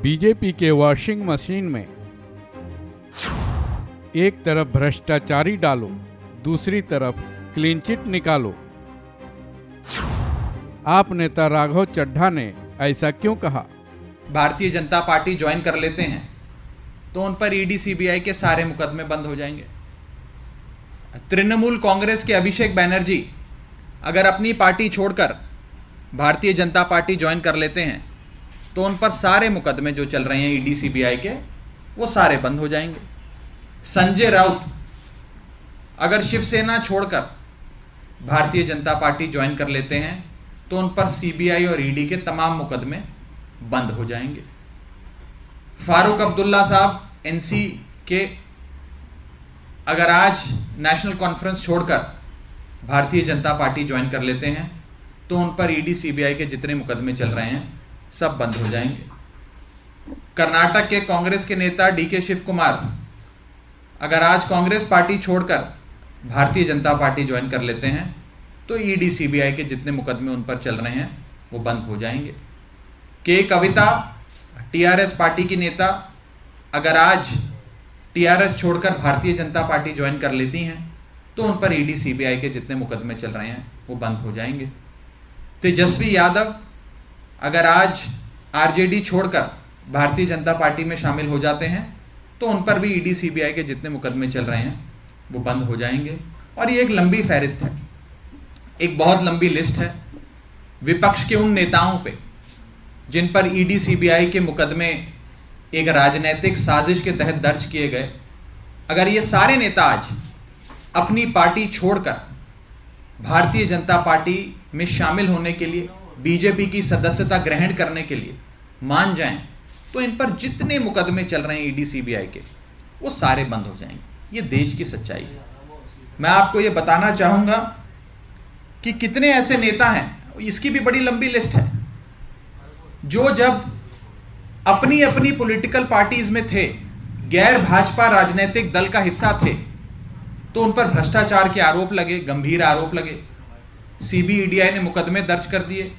BJP के washing machine में एक तरफ भ्रष्टाचारी डालो, दूसरी तरफ क्लीन चिट निकालो। आप नेता राघव चड्ढा ने ऐसा क्यों कहा? भारतीय जनता पार्टी ज्वाइन कर लेते हैं तो उन पर ईडी सीबीआई के सारे मुकदमे बंद हो जाएंगे। तृणमूल कांग्रेस के अभिषेक बैनर्जी अगर अपनी पार्टी छोड़कर भारतीय जनता पार्टी ज्वाइन कर लेते हैं तो उन पर सारे मुकदमे जो चल रहे हैं ईडी सीबीआई के, वो सारे बंद हो जाएंगे। संजय राउत अगर शिवसेना छोड़कर भारतीय जनता पार्टी ज्वाइन कर लेते हैं तो उन पर सीबीआई और ईडी के तमाम मुकदमे बंद हो जाएंगे। फारूक अब्दुल्ला साहब एनसी के अगर आज नेशनल कॉन्फ्रेंस छोड़कर भारतीय जनता पार्टी ज्वाइन कर लेते हैं तो उन पर ईडी सीबीआई के जितने मुकदमे चल रहे हैं सब बंद हो जाएंगे। कर्नाटक के कांग्रेस के नेता डीके शिव कुमार अगर आज कांग्रेस पार्टी छोड़कर भारतीय जनता पार्टी ज्वाइन कर लेते हैं तो ईडी सीबीआई के जितने मुकदमे उन पर चल रहे हैं वो बंद हो जाएंगे। के कविता टीआरएस पार्टी की नेता अगर आज टीआरएस छोड़कर भारतीय जनता पार्टी ज्वाइन कर लेती हैं तो उन पर ईडी सीबीआई के जितने मुकदमे चल रहे हैं वो बंद हो जाएंगे। तेजस्वी यादव अगर आज आरजेडी छोड़कर भारतीय जनता पार्टी में शामिल हो जाते हैं तो उन पर भी ईडी सीबीआई के जितने मुकदमे चल रहे हैं वो बंद हो जाएंगे। और ये एक लंबी फहरिस्त है, एक बहुत लंबी लिस्ट है विपक्ष के उन नेताओं पे जिन पर ईडी सीबीआई के मुकदमे एक राजनीतिक साजिश के तहत दर्ज किए गए। अगर ये सारे नेता आज अपनी पार्टी छोड़कर भारतीय जनता पार्टी में शामिल होने के लिए, बीजेपी की सदस्यता ग्रहण करने के लिए मान जाएं तो इन पर जितने मुकदमे चल रहे हैं ईडी सीबीआई के वो सारे बंद हो जाएंगे। ये देश की सच्चाई है। मैं आपको ये बताना चाहूंगा कि कितने ऐसे नेता हैं, इसकी भी बड़ी लंबी लिस्ट है, जो जब अपनी अपनी पॉलिटिकल पार्टीज में थे, गैर भाजपा राजनीतिक दल का हिस्सा थे, तो उन पर भ्रष्टाचार के आरोप लगे, गंभीर आरोप लगे, सीबीआई ने मुकदमे दर्ज कर दिए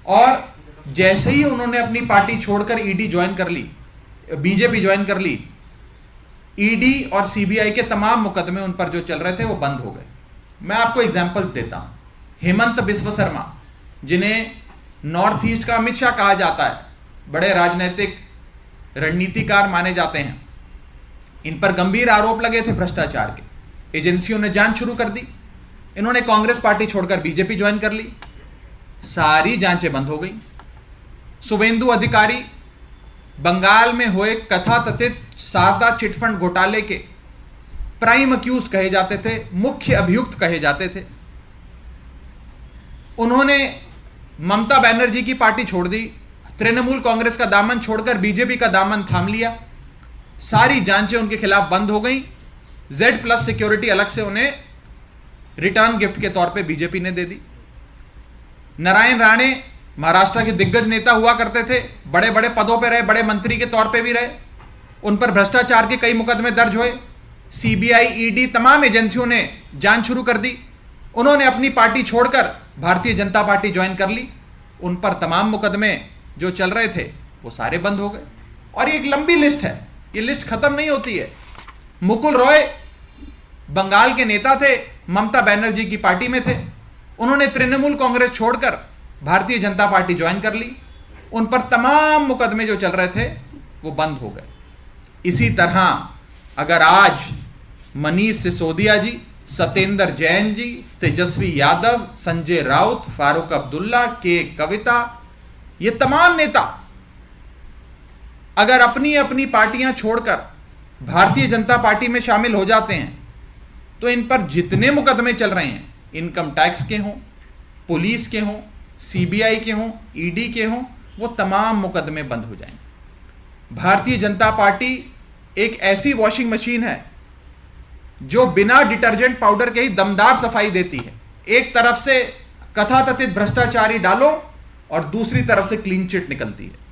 और जैसे ही उन्होंने अपनी पार्टी छोड़कर ईडी ज्वाइन कर ली, बीजेपी ज्वाइन कर ली, ईडी और सीबीआई के तमाम मुकदमे उन पर जो चल रहे थे वो बंद हो गए। मैं आपको एग्जांपल्स देता हूं। हेमंत बिस्व शर्मा, जिन्हें नॉर्थ ईस्ट का अमित शाह कहा जाता है, बड़े राजनीतिक रणनीतिकार माने जाते हैं, इन पर गंभीर आरोप लगे थे भ्रष्टाचार के। एजेंसियों ने जांच शुरू कर दी, इन्होंने कांग्रेस पार्टी छोड़कर बीजेपी ज्वाइन कर ली, सारी जांचें बंद हो गई। शुभेंदु अधिकारी बंगाल में हुए कथाकथित शारदा चिटफंड घोटाले के प्राइम अक्यूज कहे जाते थे, मुख्य अभियुक्त कहे जाते थे। उन्होंने ममता बनर्जी की पार्टी छोड़ दी, तृणमूल कांग्रेस का दामन छोड़कर बीजेपी का दामन थाम लिया, सारी जांचें उनके खिलाफ बंद हो गई। Z+ सिक्योरिटी अलग से उन्हें रिटर्न गिफ्ट के तौर पे बीजेपी ने दे दी। नारायण राणे महाराष्ट्र के दिग्गज नेता हुआ करते थे, बड़े बड़े पदों पे रहे, बड़े मंत्री के तौर पे भी रहे, उन पर भ्रष्टाचार के कई मुकदमे दर्ज हुए। सीबीआई, ईडी, तमाम एजेंसियों ने जांच शुरू कर दी। उन्होंने अपनी पार्टी छोड़कर भारतीय जनता पार्टी ज्वाइन कर ली, उन पर तमाम मुकदमे जो चल रहे थे वो सारे बंद हो गए। और ये एक लंबी लिस्ट है, ये लिस्ट खत्म नहीं होती है। मुकुल रॉय बंगाल के नेता थे, ममता बनर्जी की पार्टी में थे, उन्होंने तृणमूल कांग्रेस छोड़कर भारतीय जनता पार्टी ज्वाइन कर ली, उन पर तमाम मुकदमे जो चल रहे थे वो बंद हो गए। इसी तरह अगर आज मनीष सिसोदिया जी, सत्येंद्र जैन जी, तेजस्वी यादव, संजय राउत, फारूक अब्दुल्ला, के कविता, ये तमाम नेता अगर अपनी अपनी पार्टियां छोड़कर भारतीय जनता पार्टी में शामिल हो जाते हैं तो इन पर जितने मुकदमे चल रहे हैं, इनकम टैक्स के हों, पुलिस के हों, सीबीआई के हों, ईडी के हों, वो तमाम मुकदमे बंद हो जाएंगे। भारतीय जनता पार्टी एक ऐसी वॉशिंग मशीन है जो बिना डिटर्जेंट पाउडर के ही दमदार सफाई देती है। एक तरफ से कथाकथित भ्रष्टाचारी डालो और दूसरी तरफ से क्लीन चिट निकलती है।